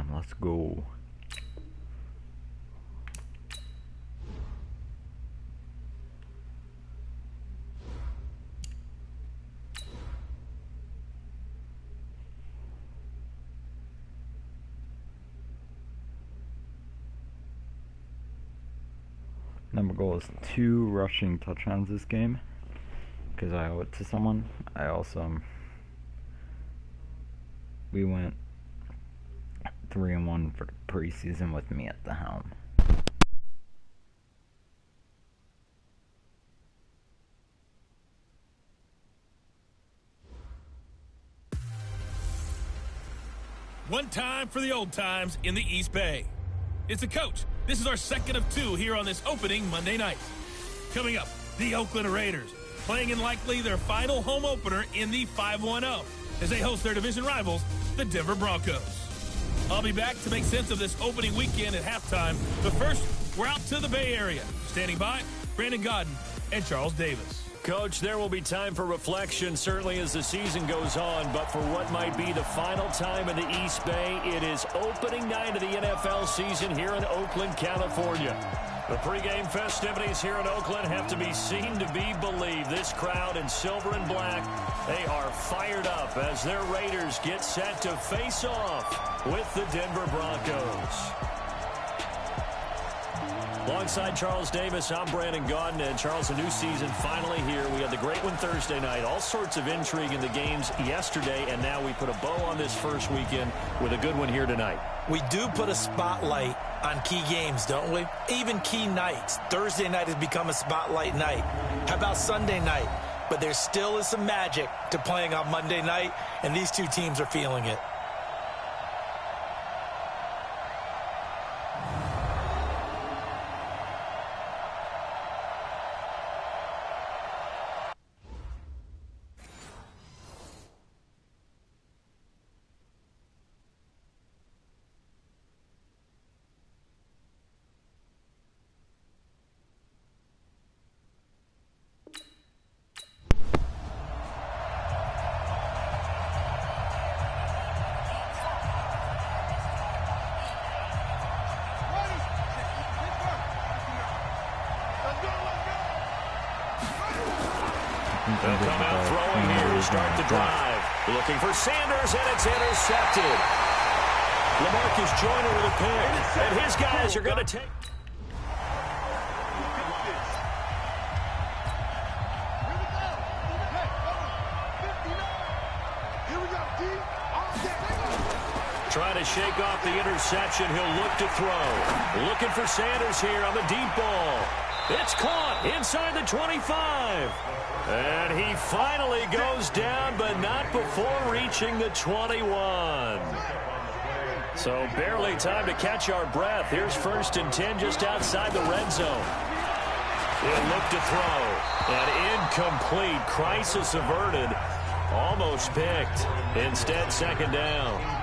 time. Let's go. Number goal is 2 rushing touchdowns this game, because I owe it to someone. I also, we went 3-1 for the preseason with me at the helm. One time for the old times in the East Bay. It's the coach. This is our second of 2 here on this opening Monday night. Coming up, the Oakland Raiders, playing in likely their final home opener in the 5-1-0 as they host their division rivals, the Denver Broncos. I'll be back to make sense of this opening weekend at halftime, but first, we're out to the Bay Area. Standing by, Brandon Godden and Charles Davis. Coach, there will be time for reflection, certainly as the season goes on, but for what might be the final time in the East Bay, it is opening night of the NFL season here in Oakland, California. The pregame festivities here in Oakland have to be seen to be believed. This crowd in silver and black, they are fired up as their Raiders get set to face off with the Denver Broncos. Alongside Charles Davis, I'm Brandon Godden. And Charles, a new season finally here. We had the great one Thursday night. All sorts of intrigue in the games yesterday, and now we put a bow on this first weekend with a good one here tonight. We do put a spotlight on key games, don't we? Even key nights. Thursday night has become a spotlight night. How about Sunday night? But there still is some magic to playing on Monday night, and these two teams are feeling it. They'll come out throwing here to start the drive. Looking for Sanders, and it's intercepted. LaMarcus Joyner with a pick, and his guys are going to take... Trying to shake off the interception. He'll look to throw. Looking for Sanders here on the deep ball. It's caught inside the 25. And he finally goes down, but not before reaching the 21. So barely time to catch our breath. Here's 1st and 10 just outside the red zone. He'll look to throw. And incomplete. Crisis averted. Almost picked. Instead, 2nd down.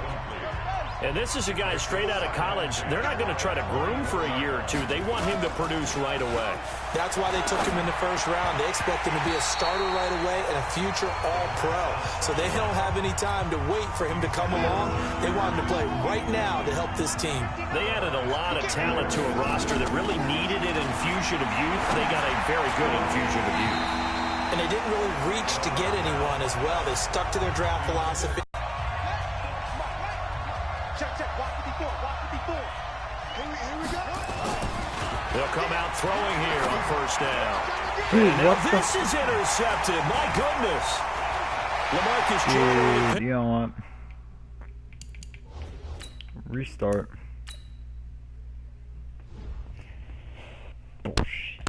And this is a guy straight out of college. They're not going to try to groom for a year or two. They want him to produce right away. That's why they took him in the 1st round. They expect him to be a starter right away and a future All-Pro. So they don't have any time to wait for him to come along. They want him to play right now to help this team. They added a lot of talent to a roster that really needed an infusion of youth. They got a very good infusion of youth. And they didn't really reach to get anyone as well. They stuck to their draft philosophy. They'll come out throwing here on 1st down. Dude, This is intercepted. My goodness. LaMarcus Joyner. Dude, you know what? Restart. Bullshit.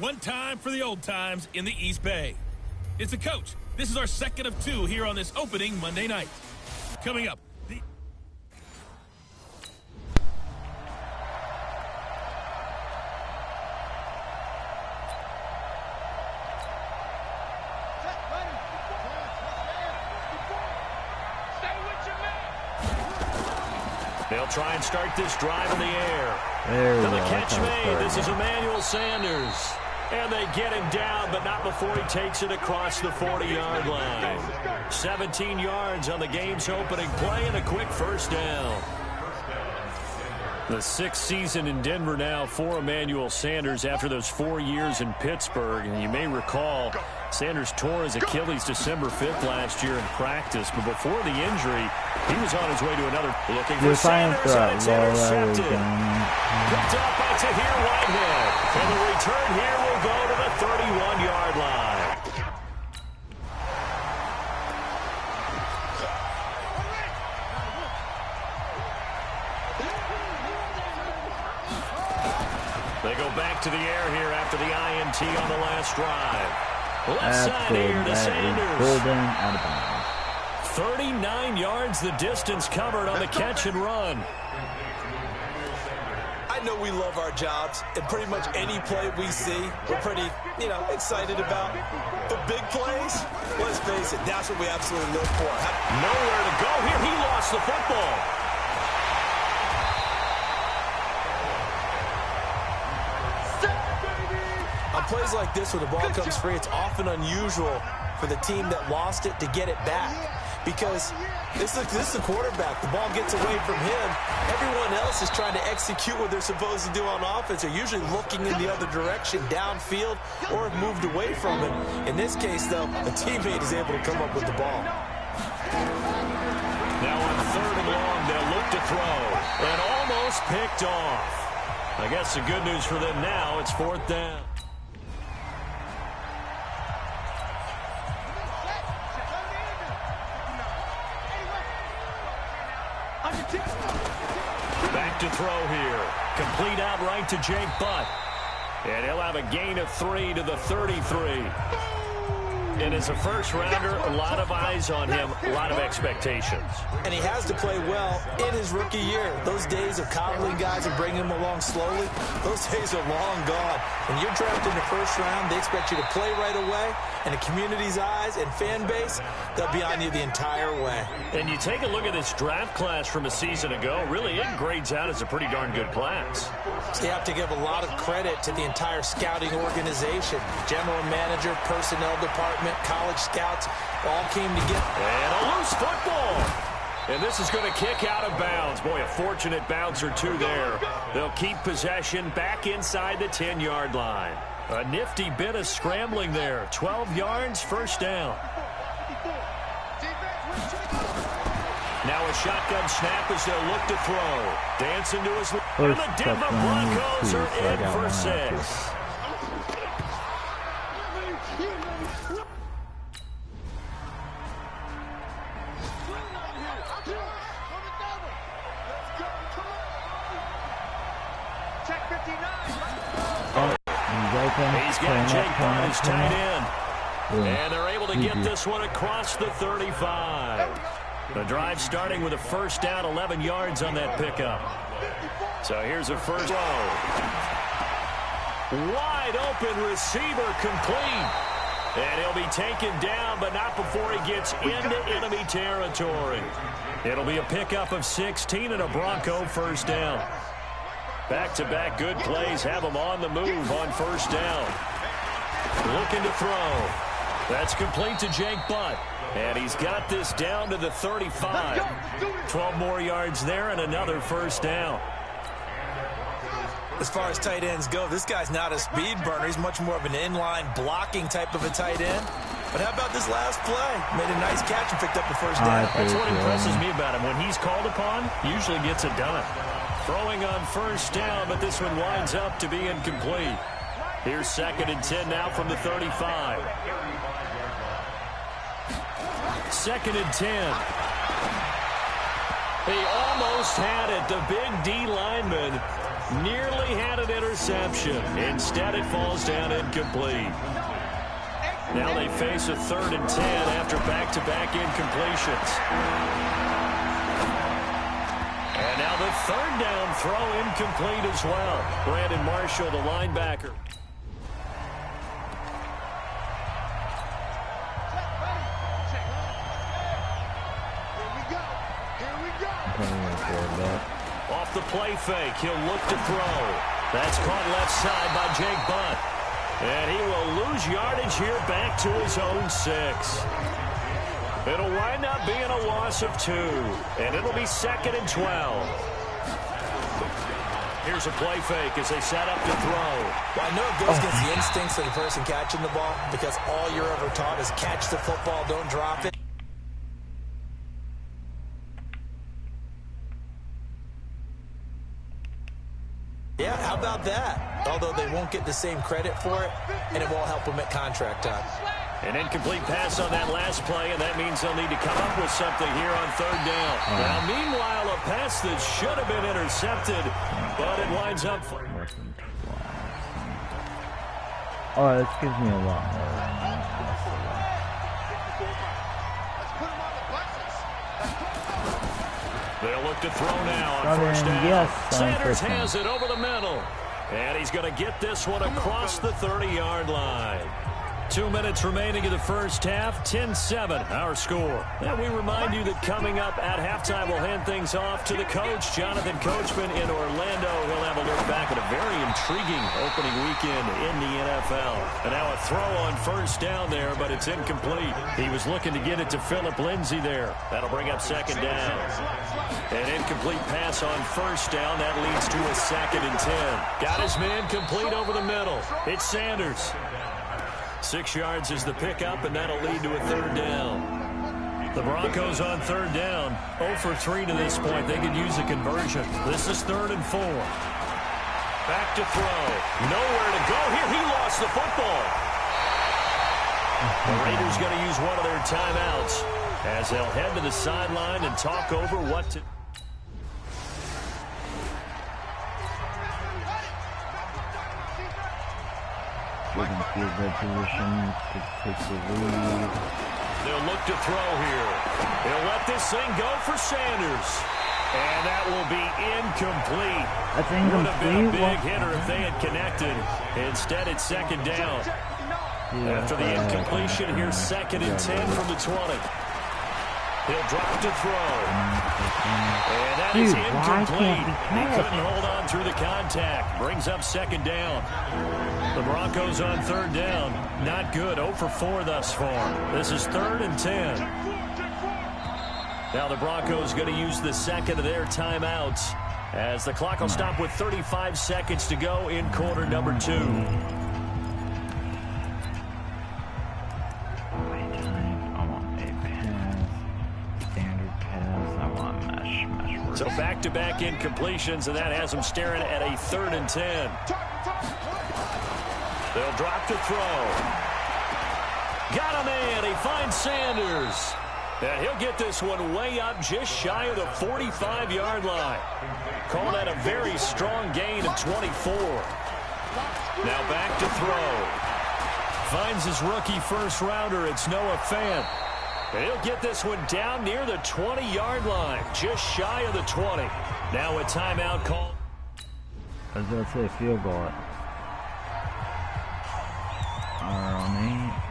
One time for the old times in the East Bay. It's a coach. This is our second of two here on this opening Monday night. Coming up. They'll try and start this drive in the air. There we And the go. catch made. This is Emmanuel Sanders. And they get him down, but not before he takes it across the 40-yard line. 17 yards on the game's opening play and a quick first down. The sixth season in Denver now for Emmanuel Sanders after those 4 years in Pittsburgh. And you may recall Sanders tore his Achilles December 5th last year in practice. But before the injury, he was on his way to another. Looking for Sanders, and it's intercepted. Picked up by Tahir Whitehead. And the return here will go to the 31-yard line. They go back to the air here after the INT on the last drive. Left side here to Sanders. Golden out of bounds. 39 yards the distance covered on the catch and run. I know we love our jobs, and pretty much any play we see, we're pretty, excited about. But big plays, let's face it, that's what we absolutely live for. Nowhere to go here. He lost the football. On plays like this where the ball comes free, it's often unusual for the team that lost it to get it back. Because this is the quarterback. The ball gets away from him. Everyone else is trying to execute what they're supposed to do on offense. They're usually looking in the other direction, downfield, or have moved away from him. In this case, though, a teammate is able to come up with the ball. Now on 3rd and long, they'll look to throw. And almost picked off. I guess the good news for them now, it's 4th down. Back to throw here. Complete outright to Jake Butt. And he'll have a gain of 3 to the 33. And as a first-rounder, a lot of eyes on him, a lot of expectations. And he has to play well in his rookie year. Those days of coddling guys and bringing them along slowly, those days are long gone. When you're drafted in the first round, they expect you to play right away. And the community's eyes and fan base, they'll be on you the entire way. And you take a look at this draft class from a season ago, really it grades out as a pretty darn good class. So you have to give a lot of credit to the entire scouting organization. General manager, personnel department, college scouts, all came together. And a loose football. And this is going to kick out of bounds. Boy, a fortunate bounce or two there. They'll keep possession back inside the 10-yard line. A nifty bit of scrambling there. 12 yards, first down. Now a shotgun snap as they'll look to throw. Dancing to his... And the Denver Broncos are in for 6. He's got Jake Butt, his tight end. And they're able to get this one across the 35. The drive starting with a first down, 11 yards on that pickup. So here's a first throw. Wide open receiver complete. And he'll be taken down, but not before he gets into enemy territory. It'll be a pickup of 16 and a Bronco first down. Back-to-back good plays have him on the move on first down. Looking to throw. That's complete to Jake Butt. And he's got this down to the 35. 12 more yards there and another first down. As far as tight ends go, this guy's not a speed burner. He's much more of an inline blocking type of a tight end. But how about this last play? Made a nice catch and picked up the first down. That's what impresses me about him. When he's called upon, usually gets it done. Throwing on first down, but this one winds up to be incomplete. Here's 2nd and 10 now from the 35. 2nd and 10. He almost had it. The big D lineman Nearly had an interception. Instead, it falls down incomplete. Now they face a 3rd and 10 after back-to-back incompletions. And now the 3rd down throw incomplete as well. Brandon Marshall, the linebacker. Off the play fake, he'll look to throw. That's caught left side by Jake Butt. And he will lose yardage here back to his own 6. It'll wind up being a loss of 2. And it'll be 2nd and 12. Here's a play fake as they set up to throw. Well, I know it goes against the instincts of the person catching the ball because all you're ever taught is catch the football, don't drop it. Yeah, how about that? Although they won't get the same credit for it, and it won't help them at contract time. An incomplete pass on that last play, and that means they'll need to come up with something here on 3rd down. Now, meanwhile, a pass that should have been intercepted, but it winds up. Oh, this gives me a lot more. They'll look to throw now on 1st down. Yes, Sanders has it over the middle. And he's going to get this one across the 30-yard line. 2 minutes remaining in the first half, 10-7, our score. And we remind you that coming up at halftime, we'll hand things off to the coach, Jonathan Coachman in Orlando. He'll have a look back at a very intriguing opening weekend in the NFL. And now a throw on 1st down there, but it's incomplete. He was looking to get it to Phillip Lindsay there. That'll bring up 2nd down. An incomplete pass on 1st down. That leads to a 2nd and 10. Got his man complete over the middle. It's Sanders. 6 yards is the pickup, and that'll lead to a 3rd down. The Broncos on 3rd down. 0 for 3 to this point. They could use a conversion. This is 3rd and 4. Back to throw. Nowhere to go here. He lost the football. The Raiders going to use one of their timeouts as they'll head to the sideline and talk over what to... Given field goal position to take the lead. They'll look to throw here. They'll let this thing go for Sanders. And that will be incomplete. That's incomplete. Would have been a big hitter if they had connected. Instead, it's 2nd down. Yeah, after the incompletion, here's 2nd and 10 from the 20. He'll drop to throw. And that is incomplete. He couldn't hold on through the contact. Brings up 2nd down. The Broncos on 3rd down. Not good. 0 for 4 thus far. This is 3rd and 10. Now the Broncos going to use the 2nd of their timeouts as the clock will stop with 35 seconds to go in quarter number 2. So back-to-back incompletions, and that has them staring at a 3rd and 10. They'll drop to throw. Got a man. He finds Sanders. And he'll get this one way up just shy of the 45-yard line. Call that a very strong gain of 24. Now back to throw. Finds his rookie first-rounder. It's Noah Fant. And he'll get this one down near the 20-yard line, just shy of the 20. Now a timeout call. I was going to say field goal.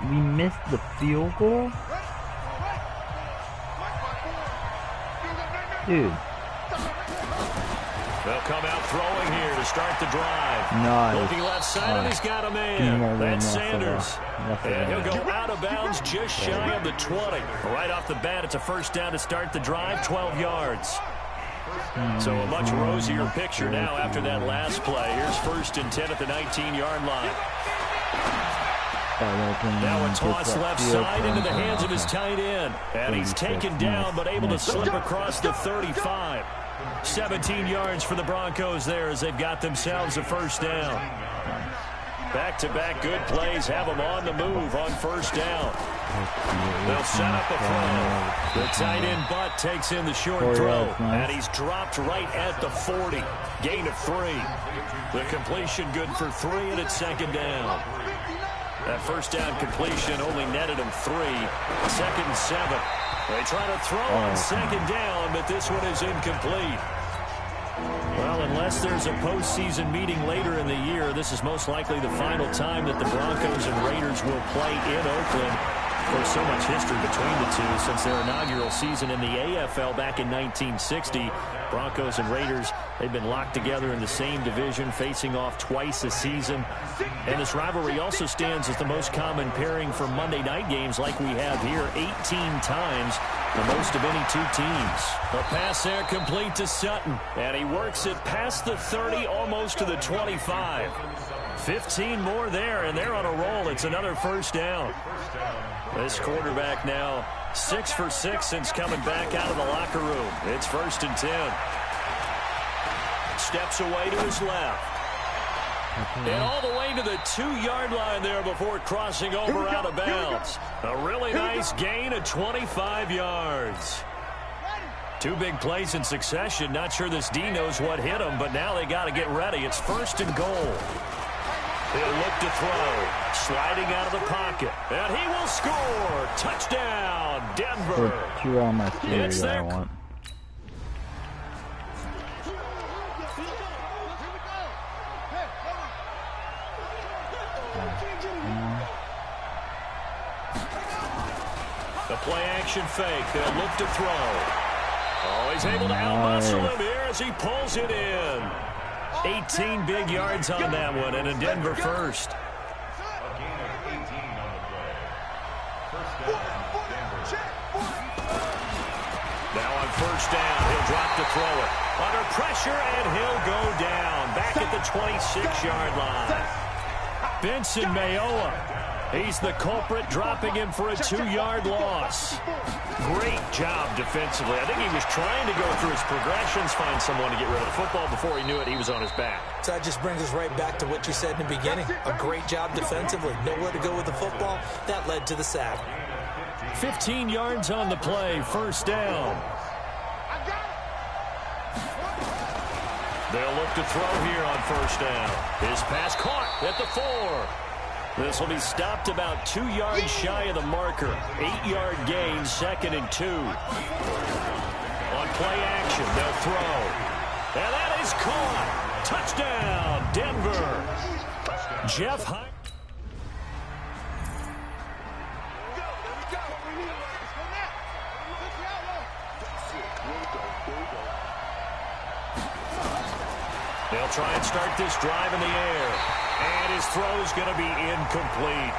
We missed the field goal? Dude. They'll come out throwing here to start the drive. Nice. Looking left side, and he's got a man. That's Sanders. And he'll go out of bounds just shy of the 20. Right off the bat, it's a 1st down to start the drive, 12 yards. So a much rosier picture now after that last play. Here's 1st and 10 at the 19-yard line. Now a toss left side into the hands of his tight end. And he's taken down but able to slip across the 35. 17 yards for the Broncos there as they've got themselves a 1st down. Back-to-back good plays have them on the move on first down. They'll set up a throw. The tight end Butt takes in the short throw, and he's dropped right at the 40. Gain of 3. The completion good for 3, and it's second down. That first down completion only netted him 3. Second and 7. They try to throw on second down, but this one is incomplete. Well, unless there's a postseason meeting later in the year, this is most likely the final time that the Broncos and Raiders will play in Oakland. There's so much history between the two since their inaugural season in the AFL back in 1960. Broncos and Raiders, they've been locked together in the same division, facing off twice a season. And this rivalry also stands as the most common pairing for Monday night games like we have here, 18 times, the most of any two teams. The pass there complete to Sutton, and he works it past the 30, almost to the 25. 15 more there, and they're on a roll. It's another first down. This quarterback now 6 for 6 since coming back out of the locker room. It's first and 10. Steps away to his left. And all the way to the 2-yard line there before crossing over out of bounds. A really nice gain of 25 yards. 2 big plays in succession. Not sure this D knows what hit him, but now they got to get ready. It's first and goal. He'll look to throw. Sliding out of the pocket. And he will score. Touchdown, Denver. 2 on my theory that I want. The play action fake. They'll look to throw. Oh, he's able to out-muscle him here as he pulls it in. 18 big yards on that one, and a Denver first. Now on first down, he'll drop to throw it. Under pressure, and he'll go down. Back at the 26-yard line. Benson Mayowa. He's the culprit, dropping him for a 2-yard loss. Great job defensively. I think he was trying to go through his progressions, find someone to get rid of the football. Before he knew it, he was on his back. So that just brings us right back to what you said in the beginning. A great job defensively. Nowhere to go with the football. That led to the sack. 15 yards on the play. First down. They'll look to throw here on first down. His pass caught at the 4. This will be stopped about 2 yards shy of the marker. 8-yard gain, second and 2. On play action, they'll throw. And that is caught. Touchdown, Denver. Jeff Hine. They'll try and start this drive in the air. And his throw's going to be incomplete.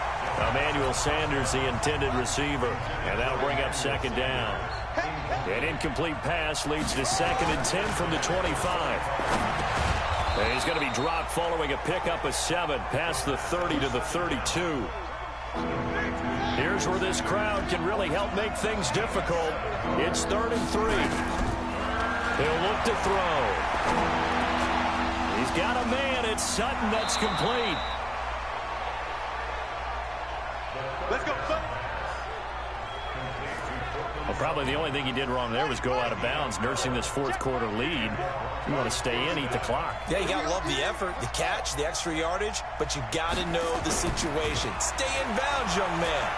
Emmanuel Sanders, the intended receiver. And that'll bring up second down. An incomplete pass leads to second and 10 from the 25. And he's going to be dropped following a pickup of 7 past the 30 to the 32. Here's where this crowd can really help make things difficult. It's 3rd and 3. He'll look to throw. He's got a man. It's Sutton. That's complete. Let's go, Sutton. Well, probably the only thing he did wrong there was go out of bounds, nursing this 4th quarter lead. You want to stay in, eat the clock. Yeah, you got to love the effort, the catch, the extra yardage, but you got to know the situation. Stay in bounds, young man.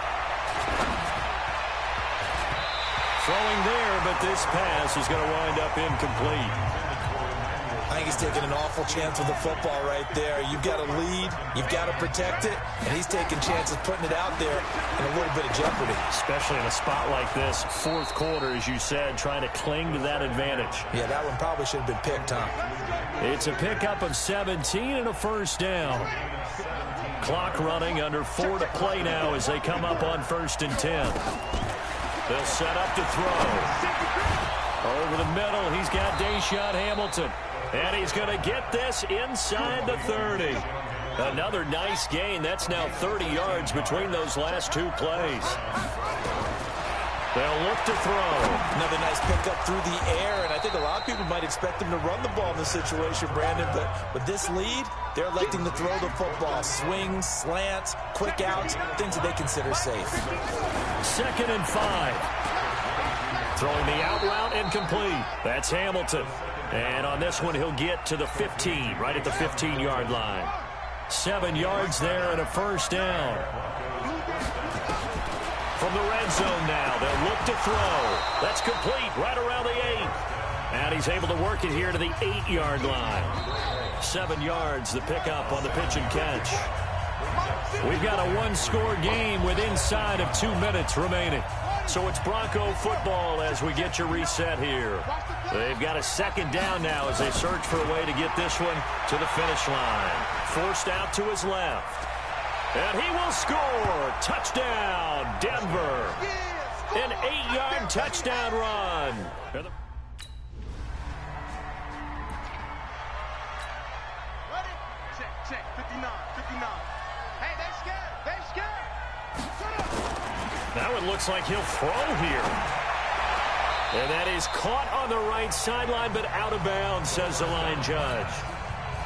Throwing there, but this pass is going to wind up incomplete. I think he's taking an awful chance with the football right there. You've got to lead, you've got to protect it, and he's taking chances putting it out there in a little bit of jeopardy. Especially in a spot like this, 4th quarter, as you said, trying to cling to that advantage. Yeah, that one probably should have been picked, huh? It's a pickup of 17 and a first down. Clock running, under 4 to play now as they come up on 1st and 10. They'll set up to throw. Over the middle, he's got Deshaun Hamilton. And he's going to get this inside the 30. Another nice gain. That's now 30 yards between those last 2 plays. They'll look to throw. Another nice pickup through the air, and I think a lot of people might expect them to run the ball in this situation, Brandon, but with this lead, they're electing to throw the football. Swings, slants, quick outs, things that they consider safe. 2nd and 5. Throwing the out route incomplete. That's Hamilton. And on this one, he'll get to the 15, right at the 15-yard line. 7 yards there and a first down. From the red zone now, they'll look to throw. That's complete right around the 8. And he's able to work it here to the 8-yard line. 7 yards, the pickup on the pitch and catch. We've got a one-score game with inside of 2 minutes remaining. So it's Bronco football as we get your reset here. They've got a 2nd down now as they search for a way to get this one to the finish line. Forced out to his left. And he will score. Touchdown, Denver. An 8-yard touchdown run. Ready? Check. 59. Hey, they're scared. Now it looks like he'll throw here. And that is caught on the right sideline, but out of bounds, says the line judge.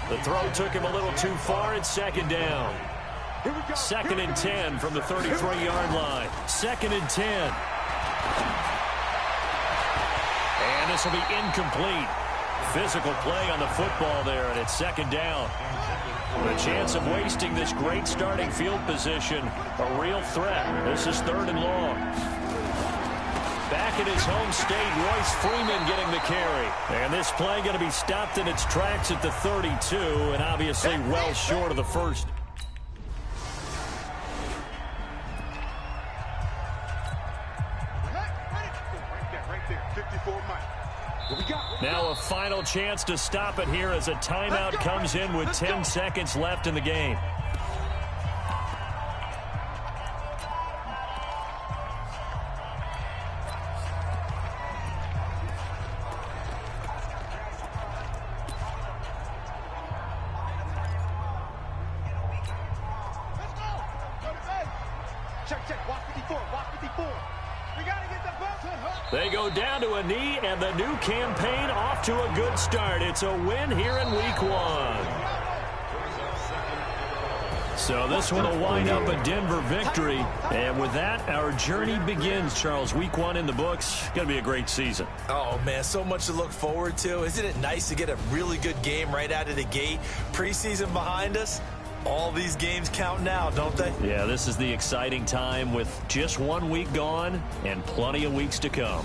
The throw took him a little too far. It's 2nd down. 2nd and 10 from the 33-yard line. 2nd and 10. And this will be incomplete. Physical play on the football there, and it's 2nd down. The chance of wasting this great starting field position, a real threat. This is 3rd and long. Back in his home state, Royce Freeman getting the carry. And this play going to be stopped in its tracks at the 32, and obviously well short of the first. Right there. 54 Mike. Now a final chance to stop it here as a timeout comes in with 10 seconds left in the game. Check. Watch 54. We got to get the ball to her. They go down to a knee, and the new campaign off to a good start. It's a win here in Week 1. So this one will wind up a Denver victory. And with that, our journey begins, Charles. Week 1 in the books. Going to be a great season. Oh, man, so much to look forward to. Isn't it nice to get a really good game right out of the gate? Preseason behind us. All these games count now, don't they? Yeah, this is the exciting time with just 1 week gone and plenty of weeks to come.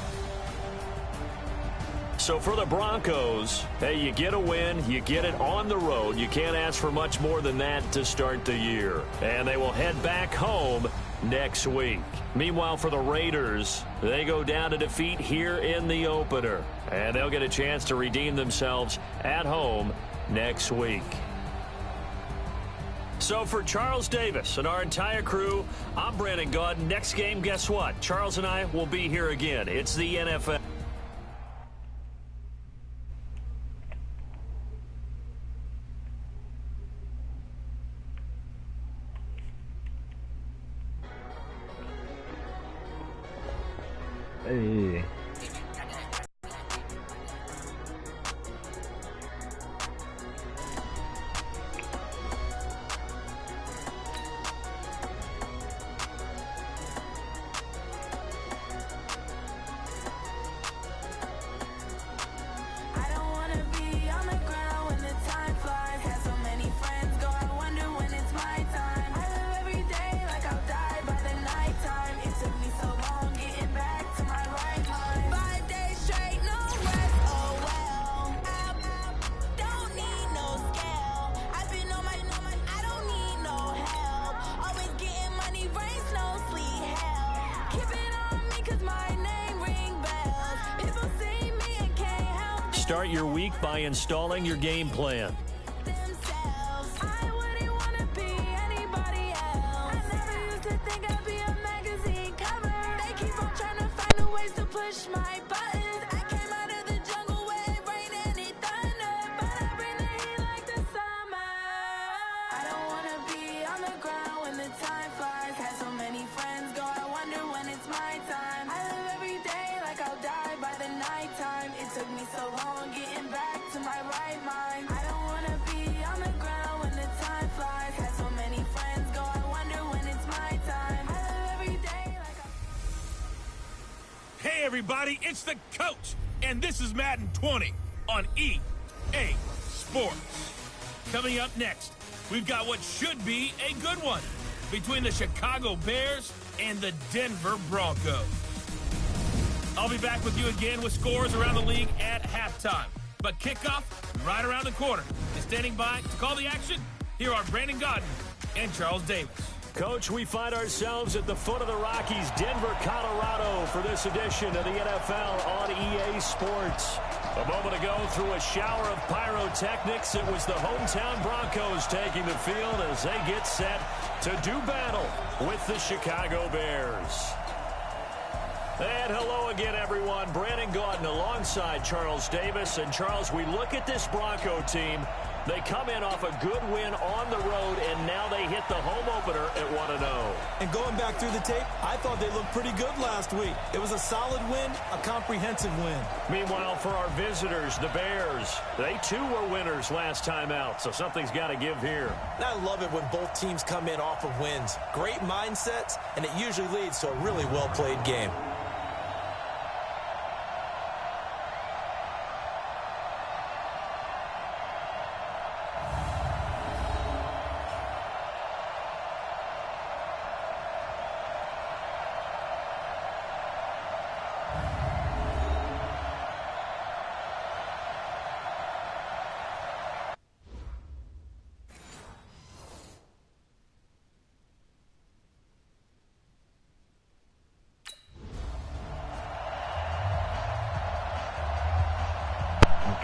So for the Broncos, hey, you get a win, you get it on the road. You can't ask for much more than that to start the year. And they will head back home next week. Meanwhile, for the Raiders, they go down to defeat here in the opener. And they'll get a chance to redeem themselves at home next week. So for Charles Davis and our entire crew, I'm Brandon Gaud. Next game, guess what? Charles and I will be here again. It's the NFL. Hey. Start your week by installing your game plan. Time flies, had so many friends go, I wonder when it's my time. I live every everybody, it's the coach, and this is Madden 20 on EA Sports. Coming up next, we've got what should be a good one between the Chicago Bears and the Denver Broncos. I'll be back with you again with scores around the league at halftime. But kickoff right around the corner. And standing by to call the action, here are Brandon Godden and Charles Davis. Coach, we find ourselves at the foot of the Rockies, Denver, Colorado, for this edition of the NFL on EA Sports. A moment ago, through a shower of pyrotechnics, it was the hometown Broncos taking the field as they get set to do battle with the Chicago Bears. And hello again, everyone. Brandon Gaudin alongside Charles Davis. And, Charles, we look at this Bronco team. They come in off a good win on the road, and now they hit the home opener at 1-0. And going back through the tape, I thought they looked pretty good last week. It was a solid win, a comprehensive win. Meanwhile, for our visitors, the Bears, they too were winners last time out, so something's got to give here. And I love it when both teams come in off of wins. Great mindsets, and it usually leads to a really well-played game.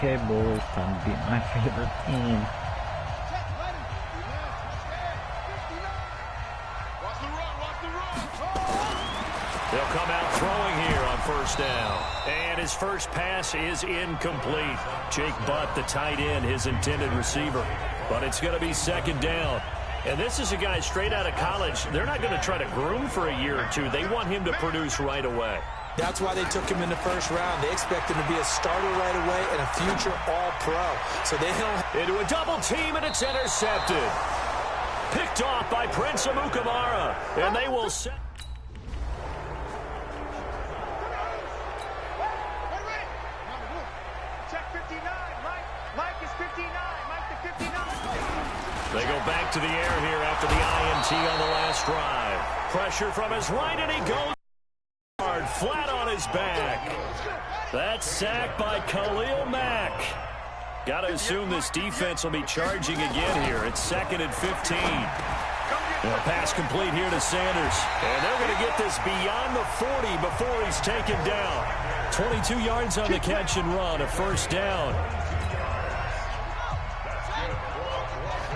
Okay, boys, time to beat my favorite team. They'll come out throwing here on first down. And his first pass is incomplete. Jake Butt, the tight end, his intended receiver. But it's going to be second down. And this is a guy straight out of college. They're not going to try to groom for a year or two. They want him to produce right away. That's why they took him in the first round. They expect him to be a starter right away and a future all-pro. So they don't... Into a double team, and it's intercepted. Picked off by Prince Amukamara. And they will set... Check 59. Mike is 59. Mike to 59. They go back to the air here after the INT on the last drive. Pressure from his right, and he goes flat on his back. That's sacked by Khalil Mack. Got to assume this defense will be charging again here. It's 2nd and 15. And a pass complete here to Sanders. And they're going to get this beyond the 40 before he's taken down. 22 yards on the catch and run, a first down.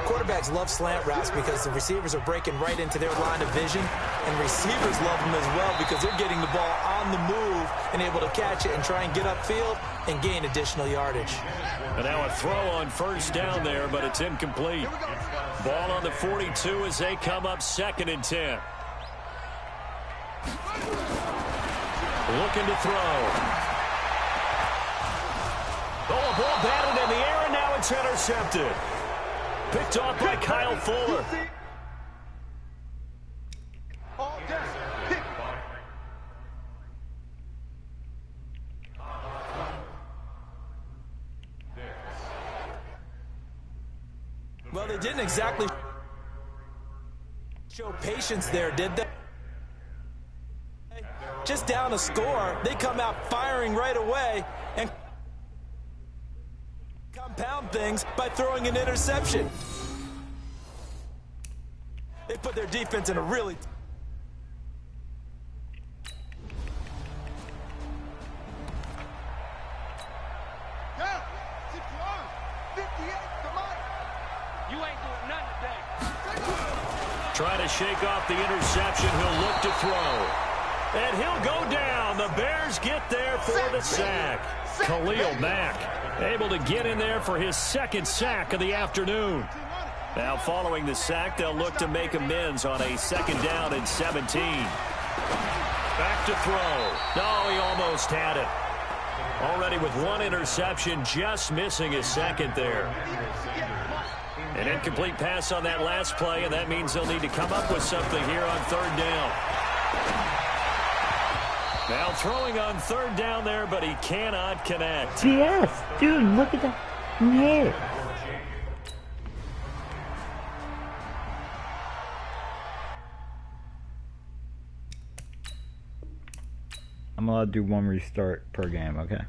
Quarterbacks love slant routes because the receivers are breaking right into their line of vision, and receivers love them as well because they're getting the ball on the move and able to catch it and try and get upfield and gain additional yardage. And now a throw on first down there, but it's incomplete. Ball on the 42 as they come up 2nd and 10. Looking to throw. Oh, a ball batted in the air, and now it's intercepted. Picked off by Kyle Fuller. Well, they didn't exactly show patience there, did they? Just down a score, they come out firing right away and compound things by throwing an interception. They put their defense in a really... You ain't doing nothing today. Trying to shake off the interception. He'll look to throw. And he'll go down. The Bears get there for the sack. Khalil Mack able to get in there for his 2nd sack of the afternoon. Now following the sack, they'll look to make amends on a 2nd down and 17. Back to throw. No, he almost had it. Already with 1 interception, just missing his 2nd there. An incomplete pass on that last play, and that means they'll need to come up with something here on 3rd down. Now throwing on third down there, but he cannot connect. Yes, dude, look at that hit. I'm allowed to do one restart per game, okay?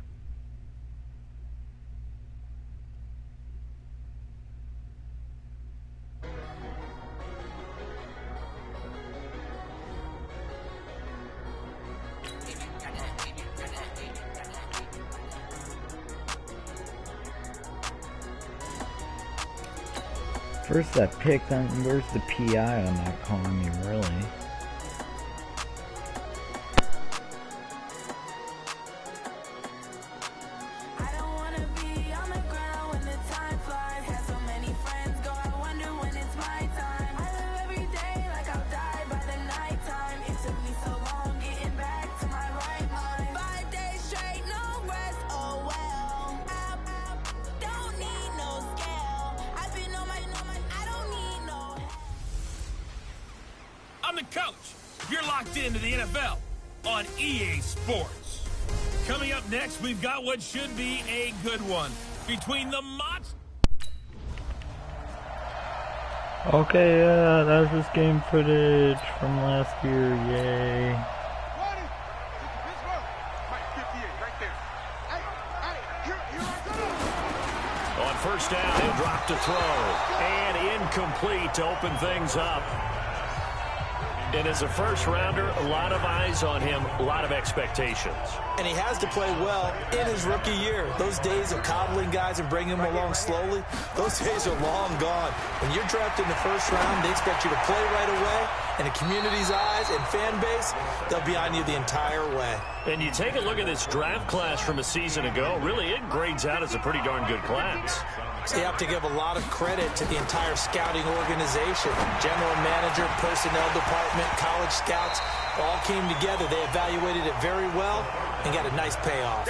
First that pick, then where's the PI on that calling me, really? I'm the coach. You're locked into the NFL on EA Sports. Coming up next, we've got what should be a good one between the Mots. Okay, yeah, that's this game footage from last year, yay. On first down, he'll drop to throw. And incomplete to open things up. And as a first-rounder, a lot of eyes on him, a lot of expectations. And he has to play well in his rookie year. Those days of coddling guys and bringing them along slowly, those days are long gone. When you're drafted in the first round, they expect you to play right away. And the community's eyes and fan base, they'll be on you the entire way. And you take a look at this draft class from a season ago, really it grades out as a pretty darn good class. So you have to give a lot of credit to the entire scouting organization. General manager, personnel department, college scouts, all came together. They evaluated it very well and got a nice payoff.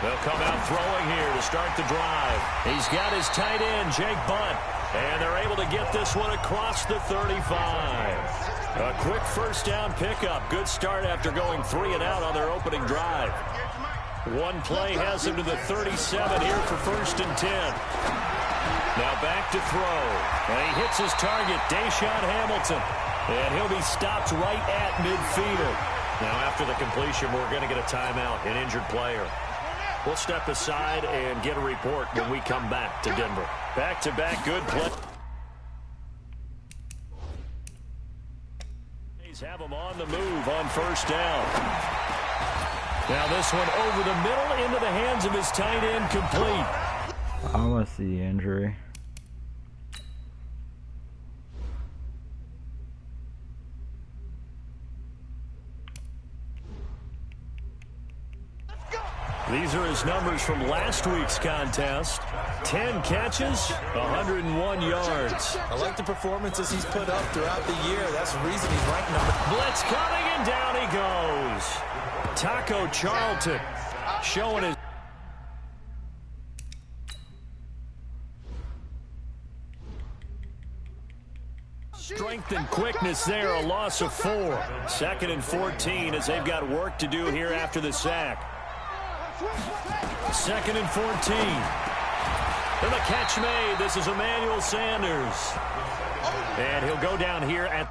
They'll come out throwing here to start the drive. He's got his tight end, Jake Bunt. And they're able to get this one across the 35. A quick first down pickup. Good start after going 3 and out on their opening drive. One play has him to the 37 here for 1st and 10. Now back to throw. And he hits his target, Deshaun Hamilton. And he'll be stopped right at midfield. Now after the completion, we're going to get a timeout, an injured player. We'll step aside and get a report when we come back to Denver. Back-to-back good play. Have him on the move on first down. Now this one over the middle into the hands of his tight end, complete. I want to see the injury. These are his numbers from last week's contest. 10 catches, 101 yards. I like the performances he's put up throughout the year. That's the reason he's ranked number. Blitz coming, and down he goes. Taco Charlton showing his... strength and quickness there, a loss of 4. 2nd and 14 as they've got work to do here after the sack. 2nd and 14. And the catch made. This is Emmanuel Sanders. And he'll go down here at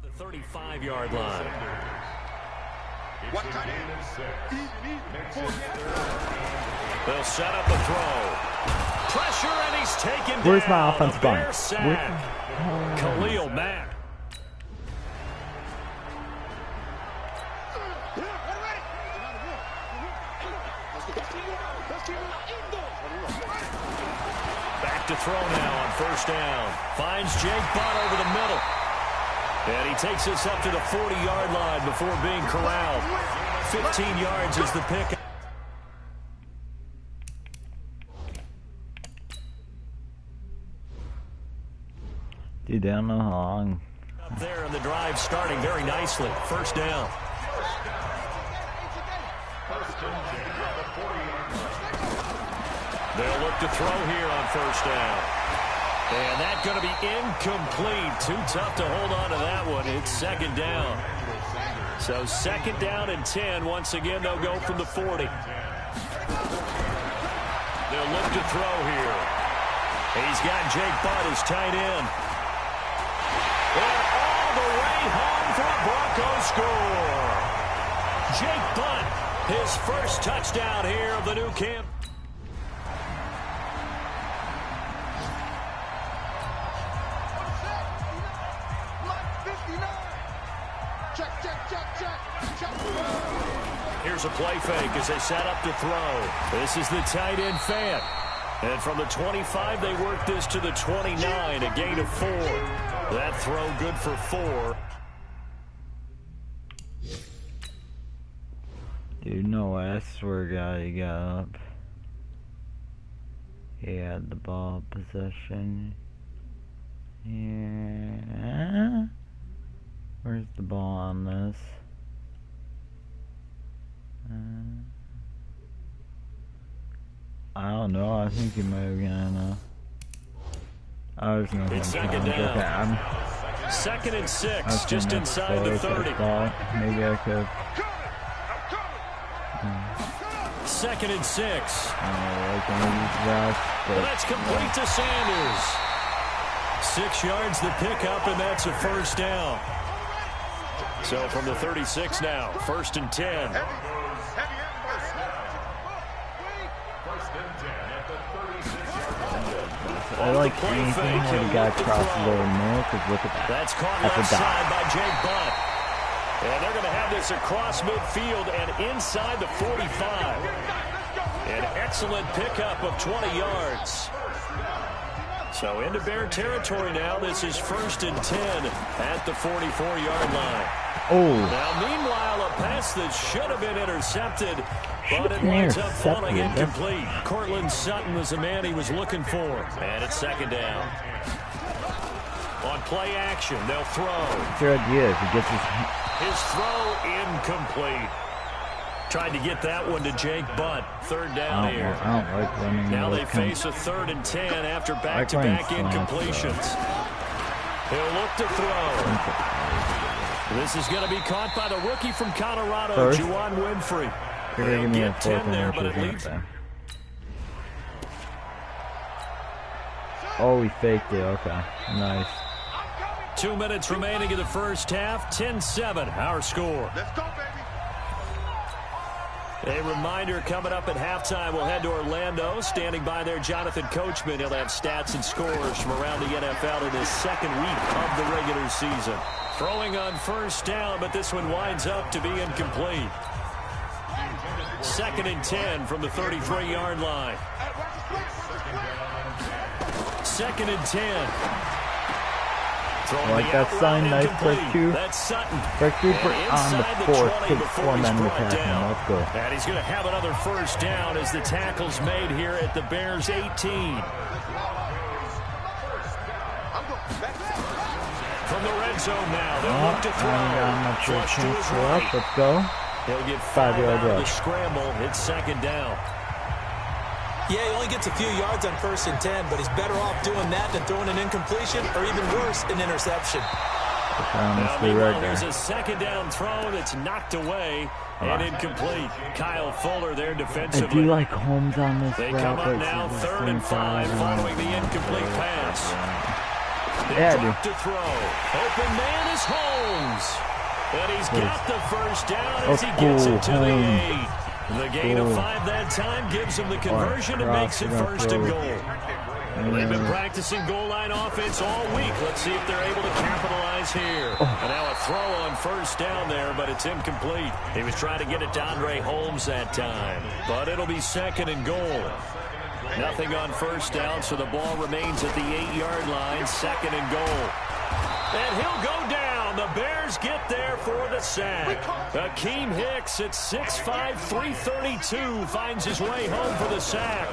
the 35-yard line. They'll set up a throw. Pressure, and he's taken down. Where's my offensive line? Khalil Mack. Back to throw now on first down. Finds Jake Butt over the middle. And he takes us up to the 40-yard line before being corralled. 15 yards is the pick. Dude, I don't know how long There, and the drive starting very nicely. First down. They'll look to throw here on first down. And that's going to be incomplete. Too tough to hold on to that one. It's second down. So second down and 10. Once again, they'll go from the 40. They'll look to throw here. He's got Jake Butt as tight end. And all the way home for a Broncos score. Jake Butt, his first touchdown here of the new camp. Here's a play fake as they set up to throw. This is the tight end fan. And from the 25, they work this to the 29, a gain of 4. That throw good for 4. Dude, no way, I swear to God, he got up. He had the ball possession. Yeah. Where's the ball on this? I don't know. I think he might have gotten I was going to It's second down. Second and 6, just inside the 30. Maybe I could. Second and 6. But that's complete to Sanders. 6 yards the pickup, and that's a first down. So from the 36 now, first and 10. I like anything where the guy crosses over more, because look at that. That's caught left side by Jake Butt. And they're going to have this across midfield and inside the 45. An excellent pickup of 20 yards. So into Bear territory now. This is first and 10 at the 44-yard line. Oh. Now, meanwhile, a pass that should have been intercepted, but it winds up falling incomplete. Cortland Sutton was the man he was looking for. And it's second down. On play action, they'll throw. What's your idea if he gets his throw incomplete. Tried to get that one to Jake Butt. Third down here. I don't like running. Now they face a third and 10 after back-to-back incompletions. He'll look to throw. This is going to be caught by the rookie from Colorado, Juwan Winfrey. They'll get 10 there, but it leaves. Oh, he faked it. Okay. Nice. 2 minutes remaining in the first half. 10-7, our score. Let's go, baby. A reminder coming up at halftime, we'll head to Orlando. Standing by there, Jonathan Coachman. He'll have stats and scores from around the NFL in his second week of the regular season. Throwing on first down, but this one winds up to be incomplete. Second and 10 from the 33-yard line. Second and 10. Like that sign, nice break two. That's Sutton. Break two on the 4th. Take 4 men to tackle him. Let's go. And he's going to have another first down as the tackle's made here at the Bears 18. From the red zone now, they'll look to throw. Flush to his right. Let's go. He'll get 5 out of the scramble. It's second down. Yeah, he only gets a few yards on first and 10, but he's better off doing that than throwing an incompletion or even worse, an interception. Now, meanwhile, there's a second down throw that's knocked away and incomplete. Kyle Fuller there defensively. I do like Holmes on this. They come up now 3rd and 5 following the incomplete pass. Yeah, drop to throw. Open man is Holmes. And he's got the first down as he gets it to the 8. The gain of 5 that time gives him the conversion and makes it first and goal. They've been practicing goal line offense all week. Let's see if they're able to capitalize here. And now a throw on first down there, but it's incomplete. He was trying to get it to Andre Holmes that time. But it'll be second and goal. Nothing on first down, so the ball remains at the 8-yard line. Second and goal. And he'll go down. The Bears get there for the sack. Akeem Hicks at 6'5", 332 finds his way home for the sack.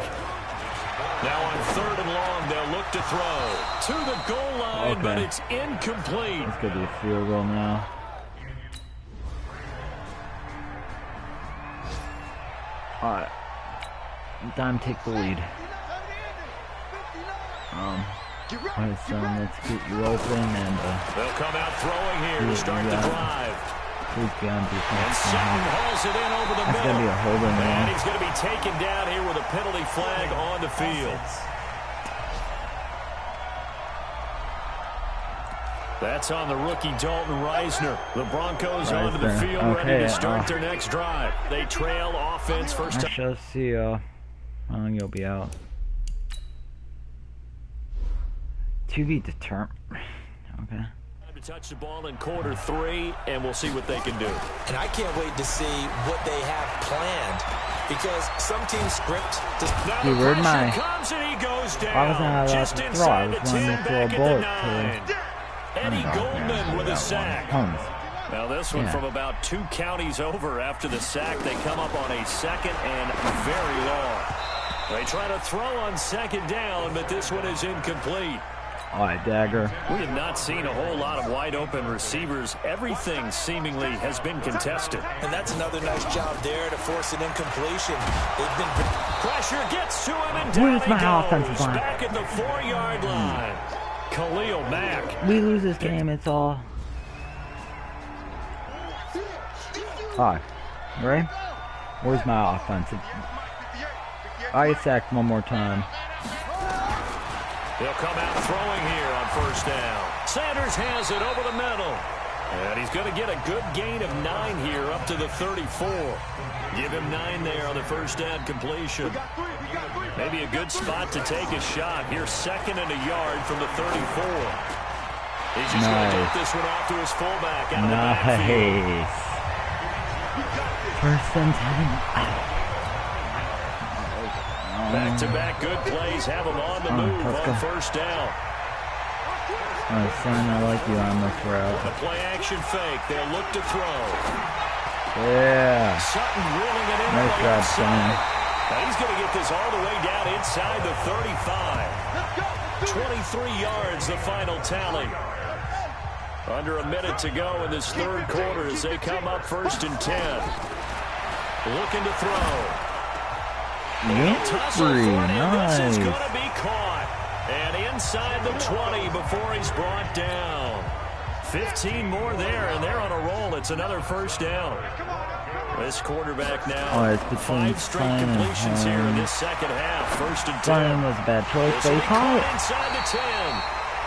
Now on 3rd and long They'll look to throw to the goal line, but it's incomplete. It's going to be a field goal now. Alright. Time to take the lead. Alright, so let's get you open and they'll come out throwing here to start the drive. Please be on defense. And Sutton hauls it in over the middle. That's going to be a holding and now. he's going to be taken down here with a penalty flag on the field. That's on the rookie Dalton Reisner. The Broncos onto the field, ready to start their next drive. They trail offense first time. Let's see how long you'll be out. To be determined. Okay. Time to touch the ball in quarter 3, and we'll see what they can do. And I can't wait to see what they have planned, because some teams script. Dude, where'd my? Comes and he goes down. I wasn't allowed just to throw. I inside was the wanting 10, to throw a back bullet at the 9. Eddie Goldman with a sack. Now this one from about 2 counties over. After the sack, they come up on a 2nd and very long. They try to throw on 2nd down, but this one is incomplete. Alright, dagger. We have not seen a whole lot of wide open receivers. Everything seemingly has been contested. And that's another nice job there to force an incompletion. They've been pressure gets to him and down he goes. Back at the 4-yard line. Khalil Mack. We lose this game, it's all. Alright, ready? Where's my offense? I get sacked one more time. He'll come out throwing here on 1st down. Sanders has it over the middle. And he's going to get a good gain of 9 here up to the 34. Give him 9 there on the 1st down completion. Maybe a good spot to take a shot. Here's 2nd and a yard from the 34. He's just going to get this one off to his fullback out of the backfield. 1st and 10. Back-to-back good plays have him on the move on 1st down. Alright, son, I like you on this route. The play-action fake. They'll look to throw. Yeah. Sutton reeling it in. Nice job, son. Now he's going to get this all the way down inside the 35. 23 yards, the final tally. Under a minute to go in this 3rd quarter as they come up 1st and 10. Looking to throw. Nice. This is going to be caught. And inside the 20 before he's brought down. 15 more there, and they're on a roll. It's another 1st down. This quarterback now, 5 straight completions here in this 2nd half. 1st and 10. Was a bad choice, but he caught it. Inside the 10.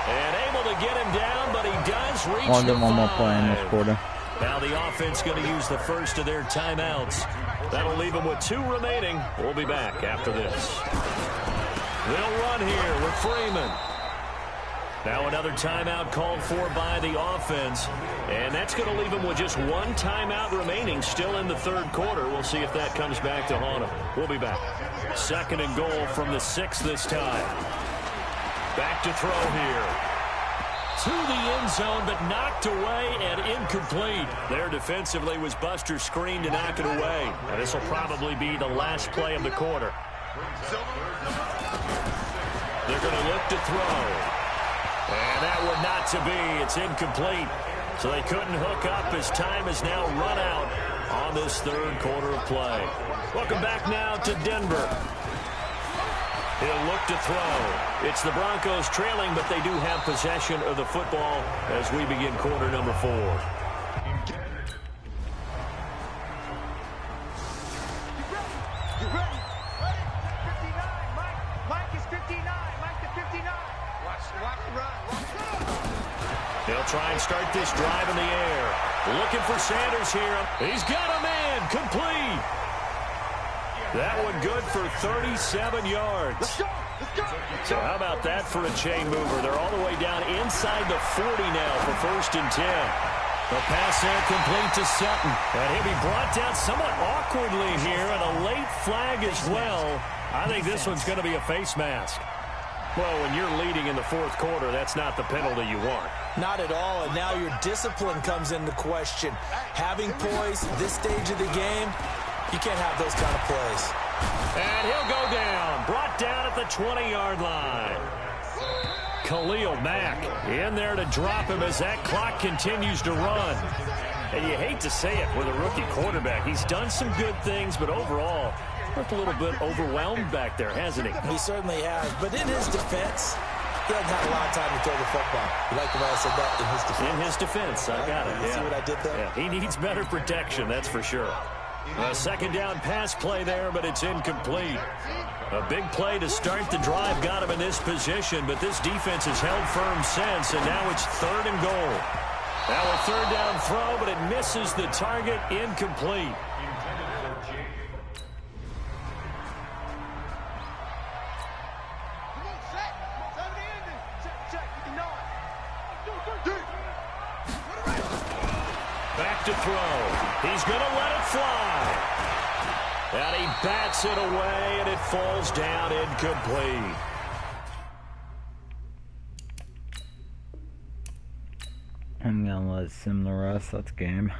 And able to get him down, but he does reach I'll get one more play in this quarter. Now the offense going to use the 1st of their timeouts. That'll leave them with 2 remaining. We'll be back after this. They'll run here with Freeman. Now another timeout called for by the offense. And that's going to leave them with just 1 timeout remaining still in the 3rd quarter. We'll see if that comes back to haunt them. We'll be back. 2nd and goal from the 6 this time. Back to throw here. To the end zone, but knocked away and incomplete. There defensively was Buster's screen to knock it away. And this will probably be the last play of the quarter. They're going to look to throw. And that one not to be. It's incomplete. So they couldn't hook up as time has now run out on this 3rd quarter of play. Welcome back now to Denver. He'll look to throw. It's the Broncos trailing, but they do have possession of the football as we begin quarter number 4. They'll try and start this drive in the air. Looking for Sanders here. He's got a man. Complete. That one good for 37 yards. Let's go. So how about that for a chain mover? They're all the way down inside the 40 now for 1st and 10. The pass there complete to Sutton. And he'll be brought down somewhat awkwardly here, and a late flag as well. I think this one's going to be a face mask. Well, when you're leading in the 4th quarter, that's not the penalty you want. Not at all, and now your discipline comes into question. Having poise this stage of the game, you can't have those kind of plays. And he'll go down. Brought down at the 20-yard line. Khalil Mack in there to drop him as that clock continues to run. And you hate to say it with a rookie quarterback. He's done some good things, but overall, looked a little bit overwhelmed back there, hasn't he? He certainly has. But in his defense, he doesn't have a lot of time to throw the football. You like the way I said that? In his defense. In his defense, I got it. You see what I did there? Yeah, he needs better protection, that's for sure. A second down pass play there, but it's incomplete. A big play to start the drive got him in this position, but this defense has held firm since, and now it's 3rd and goal. Now a 3rd down throw, but it misses the target, incomplete. Back to throw. He's going to let it fly. And he bats it away, and it falls down incomplete. I'm going to let it sim the rest. That's game.